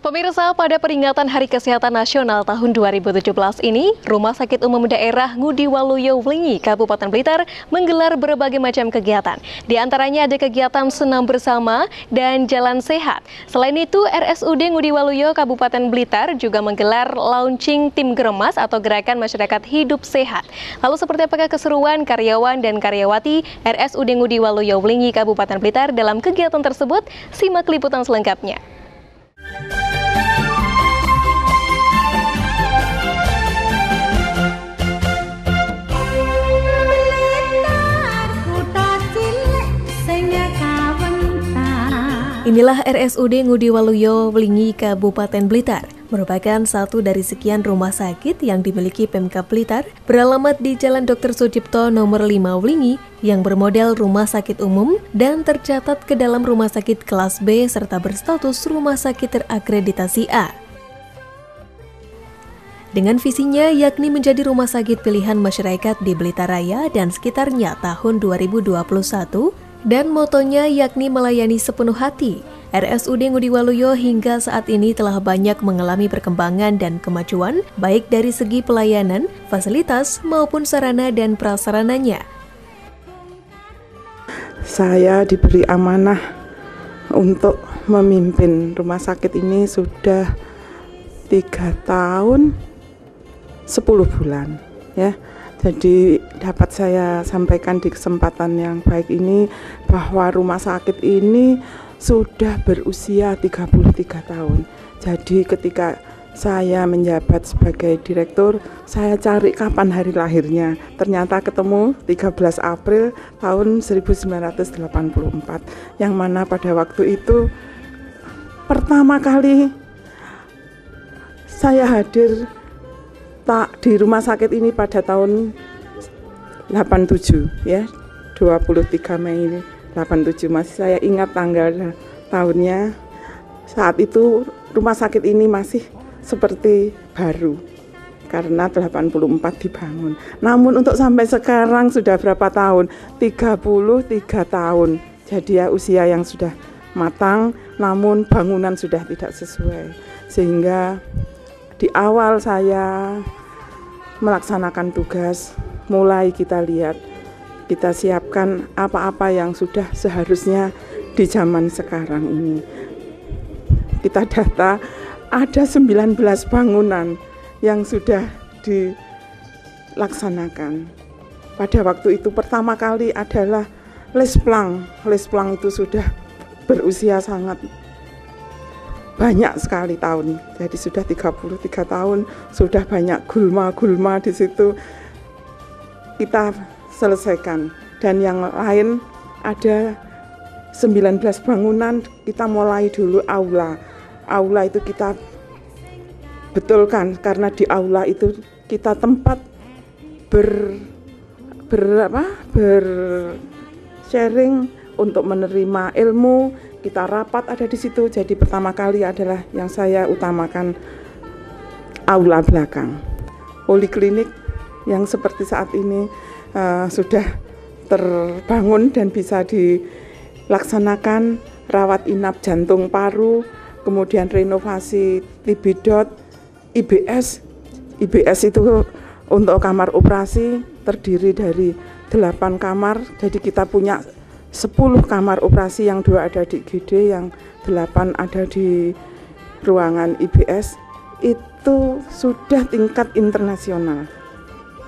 Pemirsa, pada peringatan Hari Kesehatan Nasional tahun 2017 ini, Rumah Sakit Umum Daerah Ngudi Waluyo Wlingi, Kabupaten Blitar menggelar berbagai macam kegiatan. Di antaranya ada kegiatan senam bersama dan jalan sehat. Selain itu, RSUD Ngudi Waluyo, Kabupaten Blitar juga menggelar launching tim Geremas atau Gerakan Masyarakat Hidup Sehat. Lalu seperti apakah keseruan karyawan dan karyawati RSUD Ngudi Waluyo Wlingi, Kabupaten Blitar dalam kegiatan tersebut? Simak liputan selengkapnya. Inilah RSUD Ngudi Waluyo Wlingi, Kabupaten Blitar, merupakan satu dari sekian rumah sakit yang dimiliki Pemkab Blitar, beralamat di Jalan Dr. Sujipto nomor 5 Wlingi, yang bermodel rumah sakit umum dan tercatat ke dalam rumah sakit kelas B serta berstatus rumah sakit terakreditasi A. Dengan visinya yakni menjadi rumah sakit pilihan masyarakat di Blitar Raya dan sekitarnya tahun 2021, dan motonya yakni melayani sepenuh hati, RSUD Ngudi Waluyo hingga saat ini telah banyak mengalami perkembangan dan kemajuan baik dari segi pelayanan, fasilitas maupun sarana dan prasarananya. Saya diberi amanah untuk memimpin rumah sakit ini sudah 3 tahun 10 bulan ya. Jadi dapat saya sampaikan di kesempatan yang baik ini bahwa rumah sakit ini sudah berusia 33 tahun. Jadi ketika saya menjabat sebagai direktur, saya cari kapan hari lahirnya. Ternyata ketemu 13 April tahun 1984, yang mana pada waktu itu pertama kali saya hadir di rumah sakit ini pada tahun 87 ya, 23 Mei 87, masih saya ingat tanggal tahunnya. Saat itu rumah sakit ini masih seperti baru karena 84 dibangun. Namun untuk sampai sekarang sudah berapa tahun? 33 tahun. Jadi ya usia yang sudah matang, namun bangunan sudah tidak sesuai. Sehingga di awal saya melaksanakan tugas, mulai kita lihat, kita siapkan apa-apa yang sudah seharusnya di zaman sekarang ini. Kita data ada 19 bangunan yang sudah dilaksanakan. Pada waktu itu pertama kali adalah Lesplang. Lesplang itu sudah berusia sangat banyak sekali tahun, jadi sudah 33 tahun, sudah banyak gulma-gulma di situ kita selesaikan. Dan yang lain ada 19 bangunan, kita mulai dulu aula. Aula itu kita betulkan karena di aula itu kita tempat sharing untuk menerima ilmu. Kita rapat ada di situ. Jadi pertama kali adalah yang saya utamakan aula belakang. Poliklinik yang seperti saat ini sudah terbangun dan bisa dilaksanakan, rawat inap jantung paru, kemudian renovasi TB-dot, IBS. IBS itu untuk kamar operasi terdiri dari 8 kamar. Jadi kita punya 10 kamar operasi, yang 2 ada di IGD, yang 8 ada di ruangan IBS. Itu sudah tingkat internasional.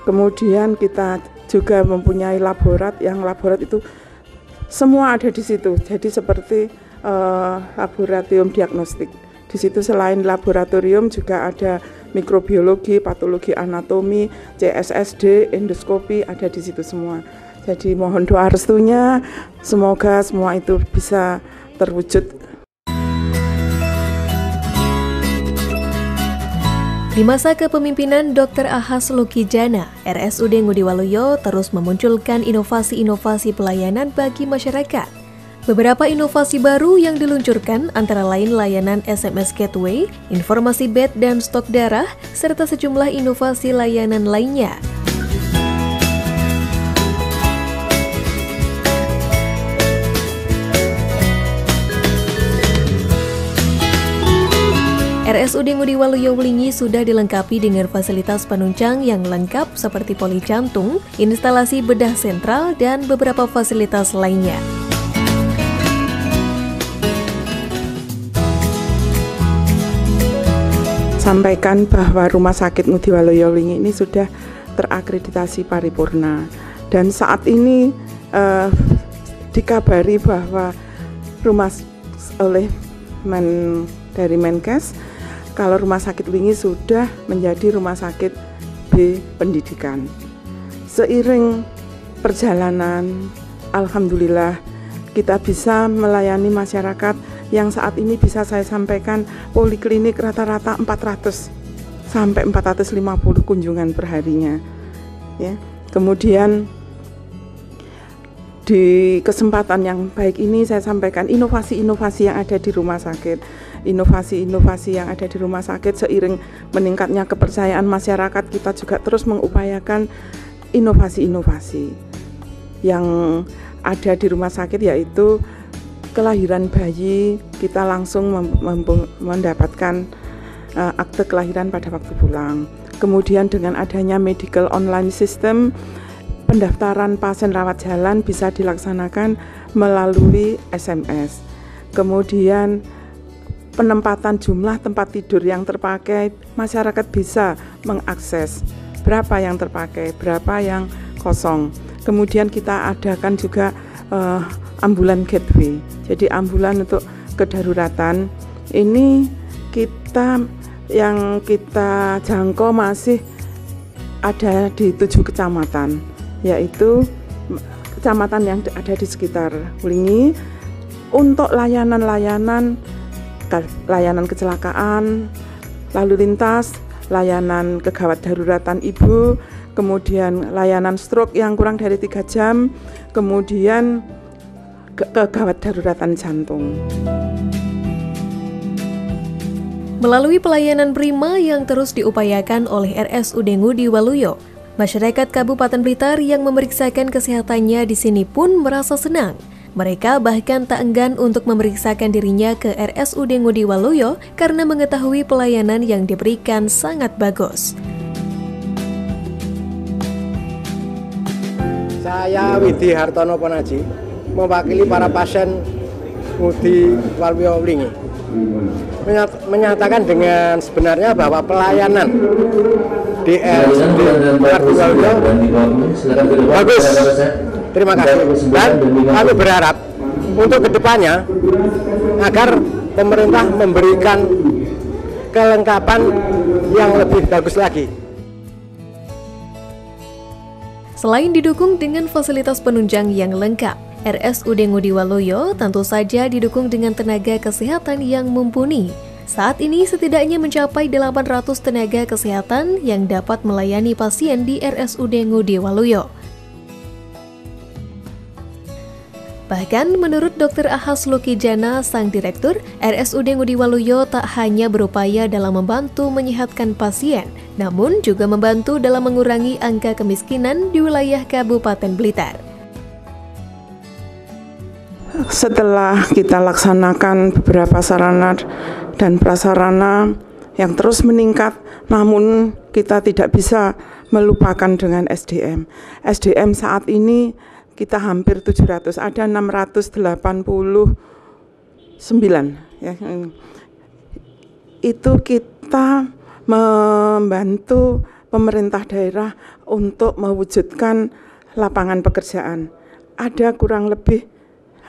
Kemudian kita juga mempunyai laborat, yang laborat itu semua ada di situ. Jadi seperti laboratorium diagnostik. Di situ selain laboratorium juga ada mikrobiologi, patologi anatomi, CSSD, endoskopi, ada di situ semua. Jadi mohon doa restunya, semoga semua itu bisa terwujud. Di masa kepemimpinan Dr. Ahas Lukijana, RSUD Ngudi Waluyo terus memunculkan inovasi-inovasi pelayanan bagi masyarakat. Beberapa inovasi baru yang diluncurkan antara lain layanan SMS Gateway, informasi bed dan stok darah, serta sejumlah inovasi layanan lainnya. RSUD Ngudi Waluyo Wlingi sudah dilengkapi dengan fasilitas penunjang yang lengkap seperti poli jantung, instalasi bedah sentral, dan beberapa fasilitas lainnya. Sampaikan bahwa Rumah Sakit Ngudi Waluyo Wlingi ini sudah terakreditasi paripurna, dan saat ini dikabari bahwa dari Menkes kalau Rumah Sakit Wlingi sudah menjadi Rumah Sakit B Pendidikan. Seiring perjalanan, alhamdulillah kita bisa melayani masyarakat yang saat ini bisa saya sampaikan poliklinik rata-rata 400 sampai 450 kunjungan perharinya. Ya. Kemudian di kesempatan yang baik ini saya sampaikan inovasi-inovasi yang ada di rumah sakit. Inovasi-inovasi yang ada di rumah sakit seiring meningkatnya kepercayaan masyarakat, kita juga terus mengupayakan inovasi-inovasi yang ada di rumah sakit, yaitu kelahiran bayi, kita langsung mendapatkan akte kelahiran pada waktu pulang. Kemudian dengan adanya medical online system, pendaftaran pasien rawat jalan bisa dilaksanakan melalui SMS. Kemudian penempatan jumlah tempat tidur yang terpakai, masyarakat bisa mengakses berapa yang terpakai, berapa yang kosong. Kemudian kita adakan juga ambulan gateway. Jadi ambulan untuk kedaruratan ini yang kita jangkau masih ada di 7 kecamatan, yaitu kecamatan yang ada di sekitar Wlingi. Untuk layanan kecelakaan, lalu lintas, layanan kegawat daruratan ibu, kemudian layanan stroke yang kurang dari 3 jam, kemudian kegawat daruratan jantung. Melalui pelayanan prima yang terus diupayakan oleh RSUD Ngudi Waluyo, masyarakat Kabupaten Blitar yang memeriksakan kesehatannya di sini pun merasa senang. Mereka bahkan tak enggan untuk memeriksakan dirinya ke RSUD Ngudi Waluyo karena mengetahui pelayanan yang diberikan sangat bagus. Saya Widi Hartono Ponaji, mewakili para pasien Ngudi Waluyo Wlingi, menyatakan dengan sebenarnya bahwa pelayanan di RSUD Ngudi Waluyo bagus. Terima kasih, dan kami berharap untuk kedepannya agar pemerintah memberikan kelengkapan yang lebih bagus lagi. Selain didukung dengan fasilitas penunjang yang lengkap, RSUD Ngudi Waluyo tentu saja didukung dengan tenaga kesehatan yang mumpuni. Saat ini setidaknya mencapai 800 tenaga kesehatan yang dapat melayani pasien di RSUD Ngudi Waluyo. Bahkan menurut Dr. Ahas Lukijana, sang direktur, RSUD Ngudi Waluyo tak hanya berupaya dalam membantu menyehatkan pasien, namun juga membantu dalam mengurangi angka kemiskinan di wilayah Kabupaten Blitar. Setelah kita laksanakan beberapa sarana dan prasarana yang terus meningkat, namun kita tidak bisa melupakan dengan SDM. SDM saat ini kita hampir 700, ada 689 ya. Itu kita membantu pemerintah daerah untuk mewujudkan lapangan pekerjaan. Ada kurang lebih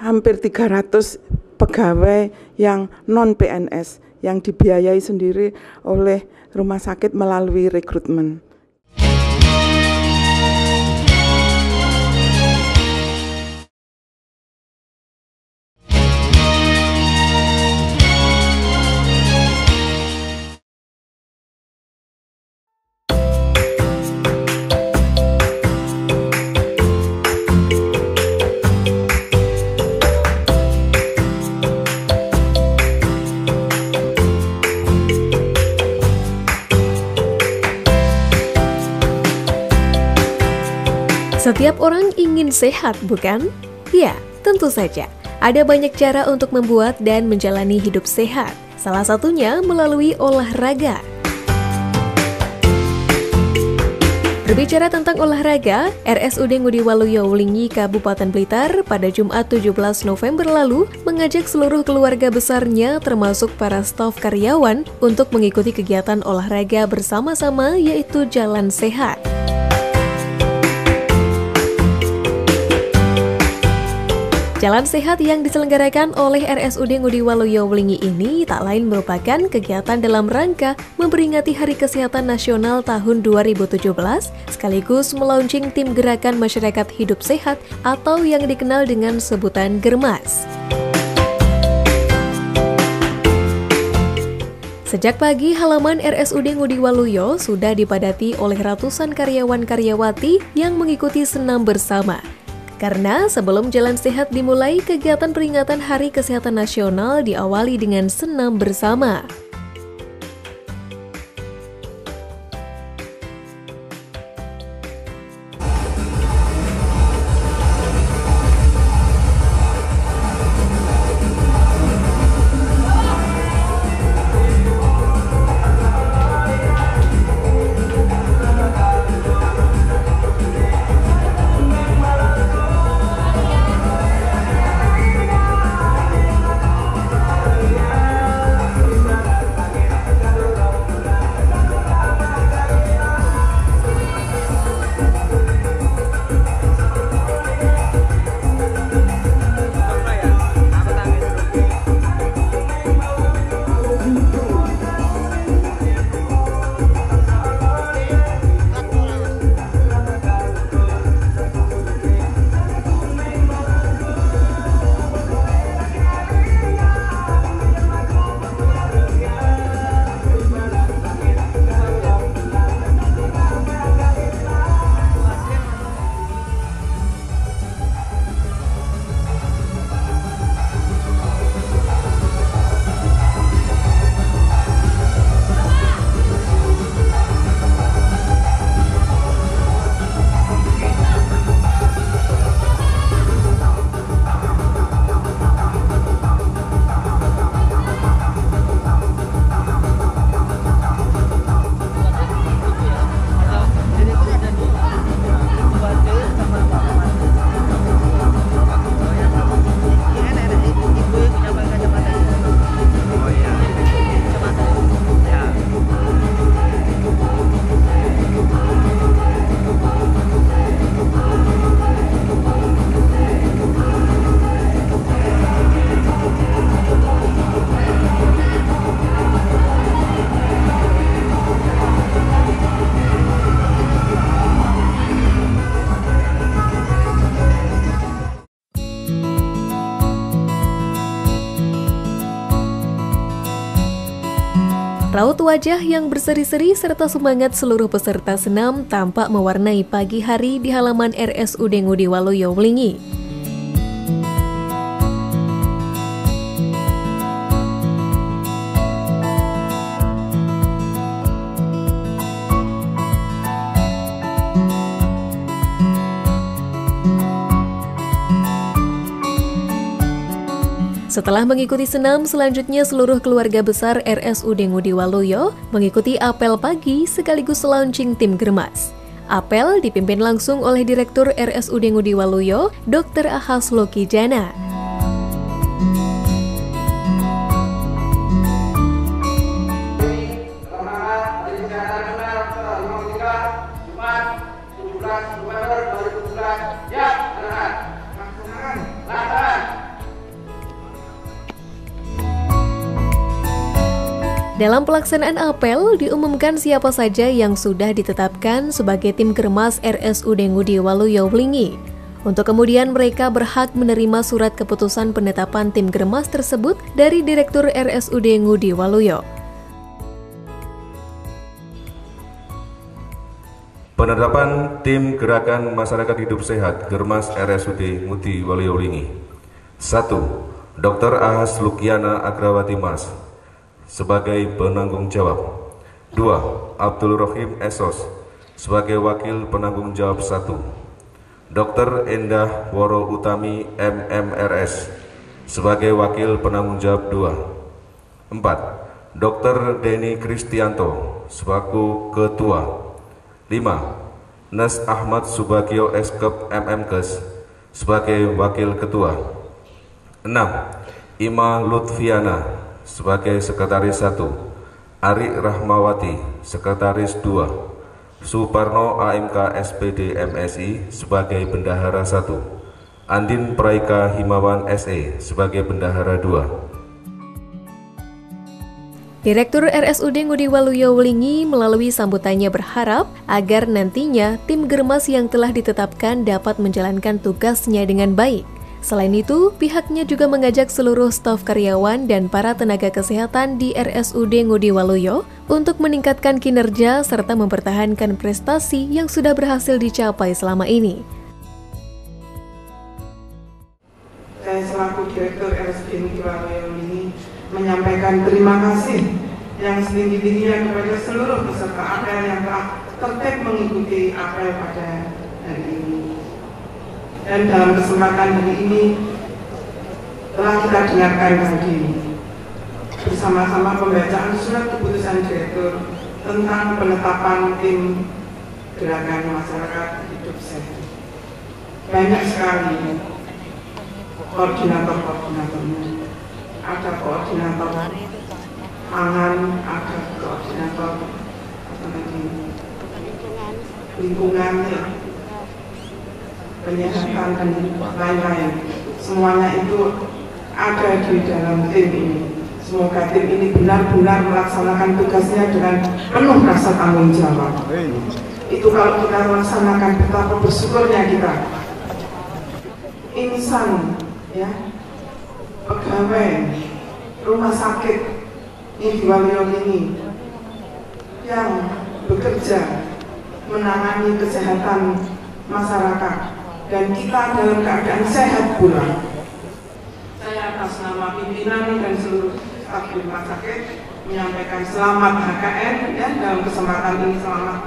hampir 300 pegawai yang non-PNS yang dibiayai sendiri oleh rumah sakit melalui rekrutmen. Setiap orang ingin sehat, bukan? Ya, tentu saja. Ada banyak cara untuk membuat dan menjalani hidup sehat, salah satunya melalui olahraga. Berbicara tentang olahraga, RSUD Ngudi Waluyo Wlingi Kabupaten Blitar pada Jumat 17 November lalu mengajak seluruh keluarga besarnya termasuk para staf karyawan untuk mengikuti kegiatan olahraga bersama-sama yaitu Jalan Sehat. Jalan Sehat yang diselenggarakan oleh RSUD Ngudi Waluyo Wlingi ini tak lain merupakan kegiatan dalam rangka memperingati Hari Kesehatan Nasional tahun 2017 sekaligus melaunching tim Gerakan Masyarakat Hidup Sehat atau yang dikenal dengan sebutan Germas. Sejak pagi, halaman RSUD Ngudi Waluyo sudah dipadati oleh ratusan karyawan-karyawati yang mengikuti senam bersama. Karena sebelum Jalan Sehat dimulai, kegiatan peringatan Hari Kesehatan Nasional diawali dengan senam bersama. Raut wajah yang berseri-seri serta semangat seluruh peserta senam tampak mewarnai pagi hari di halaman RSUD Ngudi Waluyo Wlingi. Setelah mengikuti senam, selanjutnya seluruh keluarga besar RSUD Ngudi Waluyo mengikuti apel pagi sekaligus launching tim Germas. Apel dipimpin langsung oleh Direktur RSUD Ngudi Waluyo, Dr. Ahas Lokijana. Dalam pelaksanaan apel, diumumkan siapa saja yang sudah ditetapkan sebagai tim Germas RSUD Ngudi Waluyo Wlingi. Untuk kemudian mereka berhak menerima surat keputusan penetapan tim Germas tersebut dari Direktur RSUD Ngudi Waluyo. Penetapan tim Gerakan Masyarakat Hidup Sehat Germas RSUD Ngudi Waluyo Wlingi. 1. Dr. Ahas Lukiana Agrawati Mas sebagai penanggung jawab. 2. Abdul Rohim Esos sebagai wakil penanggung jawab 1. Dr. Endah Woro Utami MMRS sebagai Wakil Penanggung Jawab 2. 4. Dr. Denny Kristianto selaku Ketua. 5. Nes Ahmad Subagio Eskep MMkes sebagai Wakil Ketua. 6. Ima Lutfiana sebagai Sekretaris 1. Ari Rahmawati Sekretaris 2. Suparno AMK SPD MSI sebagai Bendahara 1. Andin Praika Himawan SE sebagai Bendahara 2. Direktur RSUD Ngudi Waluyo Wlingi melalui sambutannya berharap agar nantinya tim Germas yang telah ditetapkan dapat menjalankan tugasnya dengan baik. Selain itu, pihaknya juga mengajak seluruh staf karyawan dan para tenaga kesehatan di RSUD Ngudi Waluyo untuk meningkatkan kinerja serta mempertahankan prestasi yang sudah berhasil dicapai selama ini. Saya selaku Direktur RSUD Ngudi Waluyo ini menyampaikan terima kasih yang setinggi-tingginya kepada seluruh peserta apel yang telah tertib mengikuti apel pada hari ini. Dan dalam kesempatan hari ini telah kita dengarkan tadi bersama-sama pembacaan surat keputusan Direktur tentang penetapan tim Gerakan Masyarakat Hidup Sehat. Banyak sekali koordinator-koordinatornya. Ada koordinator pangan, ada koordinator lingkungan, penyehatan dan lain-lain. Semuanya itu ada di dalam tim ini. Semoga tim ini benar-benar melaksanakan tugasnya dengan penuh rasa tanggung jawab. Itu kalau kita melaksanakan, betapa bersyukurnya kita. Insan, ya, pegawai rumah sakit Ngudi Waluyo ini yang bekerja menangani kesehatan masyarakat dan kita dalam keadaan sehat pula. Saya atas nama pimpinan dan seluruh staf rumah sakit menyampaikan selamat HKN ya, dalam kesempatan ini selamat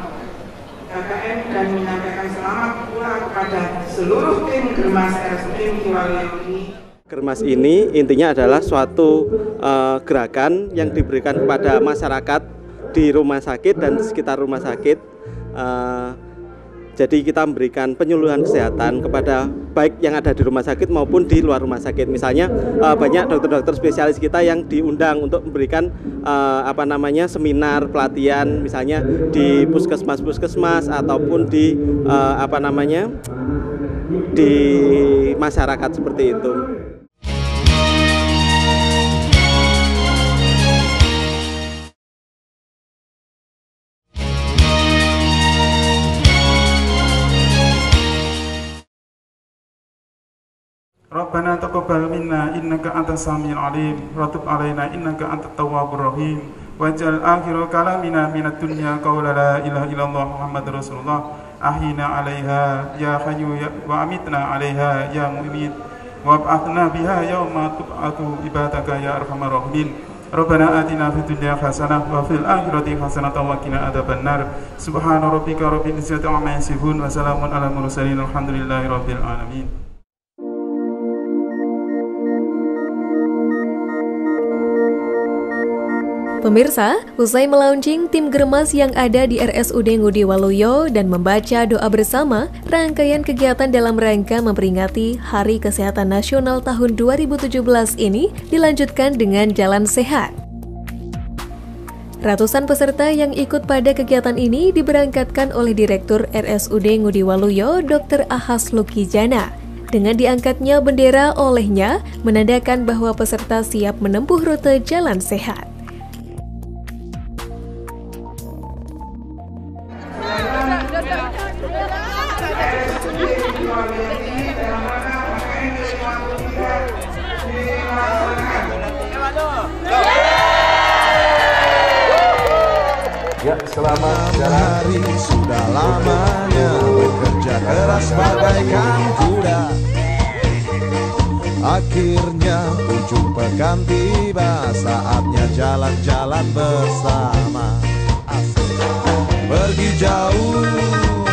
HKN dan menyampaikan selamat pula kepada seluruh tim Germas RSUD Ngudi Waluyo ini. Germas ini intinya adalah suatu gerakan yang diberikan kepada masyarakat di rumah sakit dan sekitar rumah sakit. Jadi kita memberikan penyuluhan kesehatan kepada baik yang ada di rumah sakit maupun di luar rumah sakit. Misalnya banyak dokter-dokter spesialis kita yang diundang untuk memberikan seminar pelatihan, misalnya di puskesmas ataupun di di masyarakat seperti itu. Rabbana taqabbal minna innaka antas samiul alim wa tub alaina innaka antat tawwabur rahim waj'al akhir kalamina minad dunya qawla la ilaha illallah muhammadur rasulullah ahina 'alaiha ya hayyu wa amitna 'alaiha ya mu'min wa ba'athna biha yauma tub'atu ibadaka ya arhamar rahimin. Rabbana atina fid dunya hasanah wa fil akhirati hasanah wa qina adzabannar. Subhana rabbika rabbil izzati amma yasifun wa salamun alal mursalin alhamdulillahi rabbil alamin. Pemirsa, usai melaunching tim Germas yang ada di RSUD Ngudi Waluyo dan membaca doa bersama, rangkaian kegiatan dalam rangka memperingati Hari Kesehatan Nasional tahun 2017 ini dilanjutkan dengan jalan sehat. Ratusan peserta yang ikut pada kegiatan ini diberangkatkan oleh Direktur RSUD Ngudi Waluyo, Dr. Ahas Lukijana. Dengan diangkatnya bendera olehnya, menandakan bahwa peserta siap menempuh rute jalan sehat. Ya, selamat jalan. Sudah lamanya bekerja keras bagaikan kuda. Akhirnya ujung pekan tiba, saatnya jalan-jalan bersama. Pergi jauh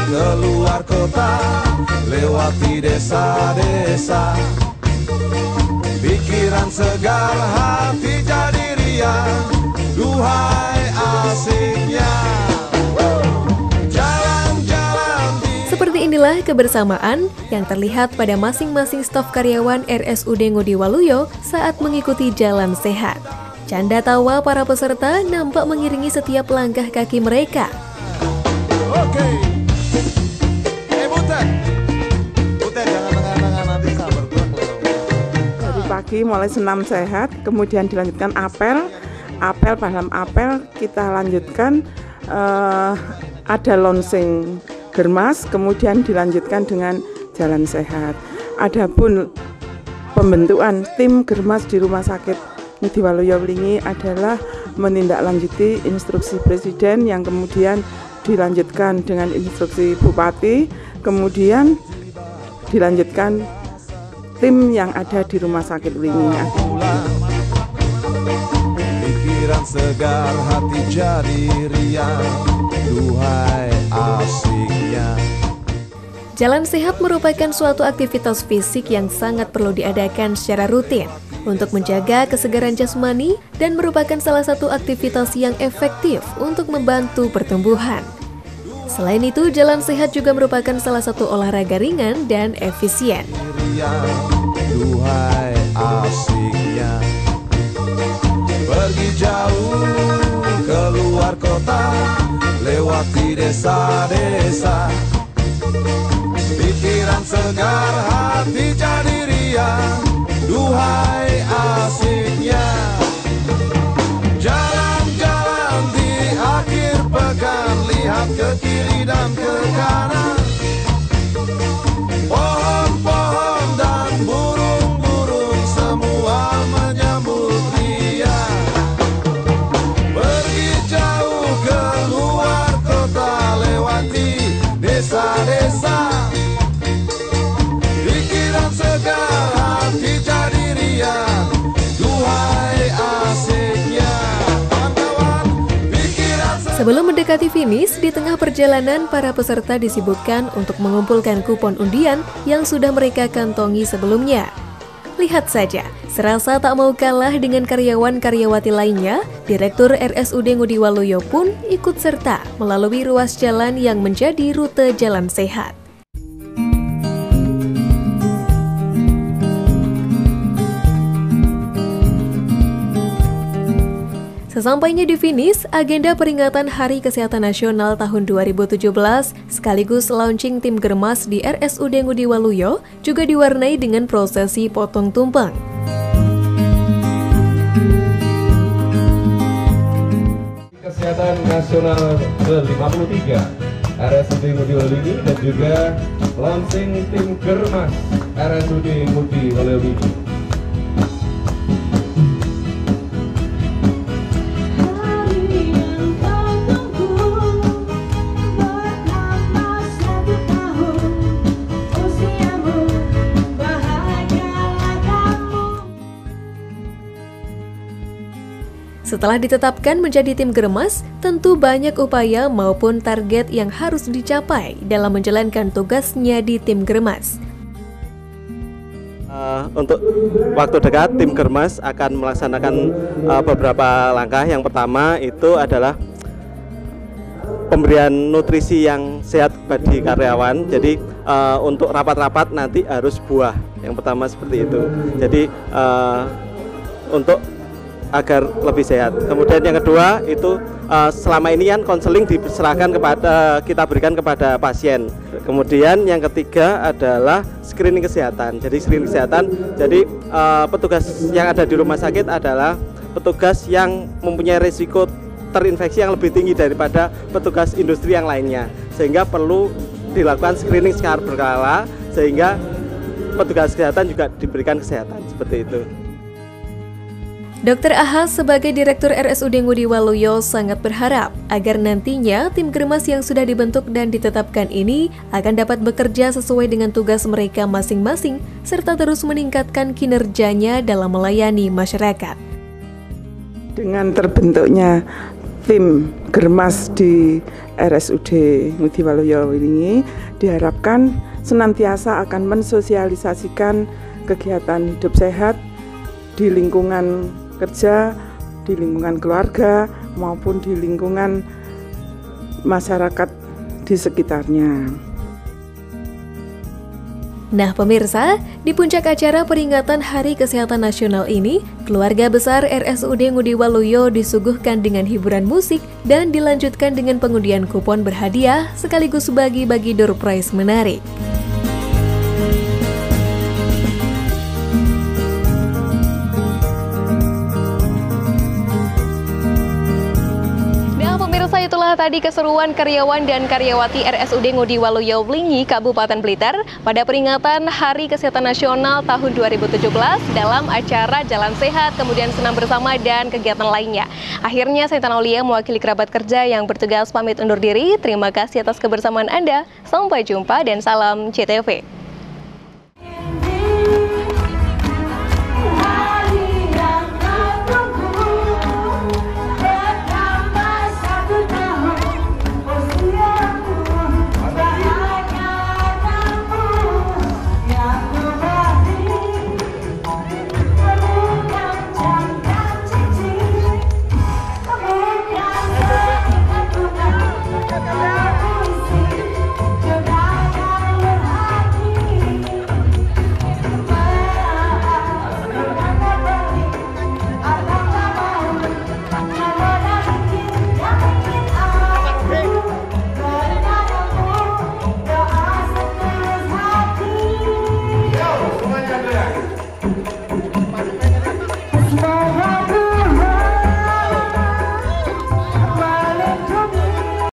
keluar kota, lewati desa-desa. pikiran segar, hati jadi riang. Duhai asiknya jalan-jalan di... Seperti inilah kebersamaan yang terlihat pada masing-masing staf karyawan RSUD Ngudi Waluyo saat mengikuti jalan sehat. Canda tawa para peserta nampak mengiringi setiap langkah kaki mereka. Oke. Butet jangan nanti sabar tuh. Dari pagi mulai senam sehat, kemudian dilanjutkan apel. Dalam apel kita lanjutkan ada launching germas, kemudian dilanjutkan dengan jalan sehat. Adapun pembentukan tim germas di Rumah Sakit Ngudi Waluyo Wlingi adalah menindaklanjuti instruksi Presiden yang kemudian dilanjutkan dengan instruksi Bupati, kemudian dilanjutkan tim yang ada di Rumah Sakit Wlingi. Pikiran segar, hati jadi riang. Duhai asiknya. Jalan sehat merupakan suatu aktivitas fisik yang sangat perlu diadakan secara rutin untuk menjaga kesegaran jasmani dan merupakan salah satu aktivitas yang efektif untuk membantu pertumbuhan. Selain itu, jalan sehat juga merupakan salah satu olahraga ringan dan efisien. Duhai asiknya, pergi jauh keluar kota, lewati desa-desa. Pikiran segar, hati jadi riang. Duhai asiknya, jalan-jalan di akhir pekan, lihat ke kiri dan ke kanan. Pohon-pohon dan burung-burung semua menyambut dia. Pergi jauh keluar kota, lewati desa-desa. Pikiran segar, hati jadi riang. Duhai asiknya, kawan-kawan, pikiran segar. Sebelum mendekati finish, di tengah perjalanan para peserta disibukkan untuk mengumpulkan kupon undian yang sudah mereka kantongi sebelumnya. Lihat saja, serasa tak mau kalah dengan karyawan-karyawati lainnya, Direktur RSUD Ngudi Waluyo pun ikut serta melalui ruas jalan yang menjadi rute jalan sehat. Sesampainya di finish, agenda peringatan Hari Kesehatan Nasional tahun 2017 sekaligus launching tim germas di RSUD Ngudi Waluyo juga diwarnai dengan prosesi potong tumpeng. Kesehatan Nasional ke-53 RSUD Ngudi Waluyo ini dan juga launching tim germas RSUD Ngudi Waluyo ini. Setelah ditetapkan menjadi tim germas, tentu banyak upaya maupun target yang harus dicapai dalam menjalankan tugasnya di tim germas. Untuk waktu dekat, tim germas akan melaksanakan beberapa langkah. Yang pertama itu adalah pemberian nutrisi yang sehat bagi karyawan. Jadi untuk rapat-rapat nanti harus buah. Yang pertama seperti itu. Jadi untuk agar lebih sehat. Kemudian yang kedua itu selama ini kan konseling diserahkan kepada kita berikan kepada pasien. Kemudian yang ketiga adalah screening kesehatan. Jadi screening kesehatan. Jadi petugas yang ada di rumah sakit adalah petugas yang mempunyai risiko terinfeksi yang lebih tinggi daripada petugas industri yang lainnya. Sehingga perlu dilakukan screening secara berkala sehingga petugas kesehatan juga diberikan kesehatan seperti itu. Dr. Ahas sebagai Direktur RSUD Ngudi Waluyo sangat berharap agar nantinya tim germas yang sudah dibentuk dan ditetapkan ini akan dapat bekerja sesuai dengan tugas mereka masing-masing serta terus meningkatkan kinerjanya dalam melayani masyarakat. Dengan terbentuknya tim germas di RSUD Ngudi Waluyo ini diharapkan senantiasa akan mensosialisasikan kegiatan hidup sehat di lingkungan kerja, di lingkungan keluarga, maupun di lingkungan masyarakat di sekitarnya. Nah pemirsa, di puncak acara peringatan Hari Kesehatan Nasional ini, keluarga besar RSUD Ngudi Waluyo disuguhkan dengan hiburan musik dan dilanjutkan dengan pengundian kupon berhadiah sekaligus bagi-bagi door prize menarik. Itulah tadi keseruan karyawan dan karyawati RSUD Ngudi Waluyo Wlingi, Kabupaten Blitar pada peringatan Hari Kesehatan Nasional tahun 2017 dalam acara Jalan Sehat, kemudian senam bersama dan kegiatan lainnya. Akhirnya saya Intan Aulia mewakili kerabat kerja yang bertugas pamit undur diri. Terima kasih atas kebersamaan Anda. Sampai jumpa dan salam CTV.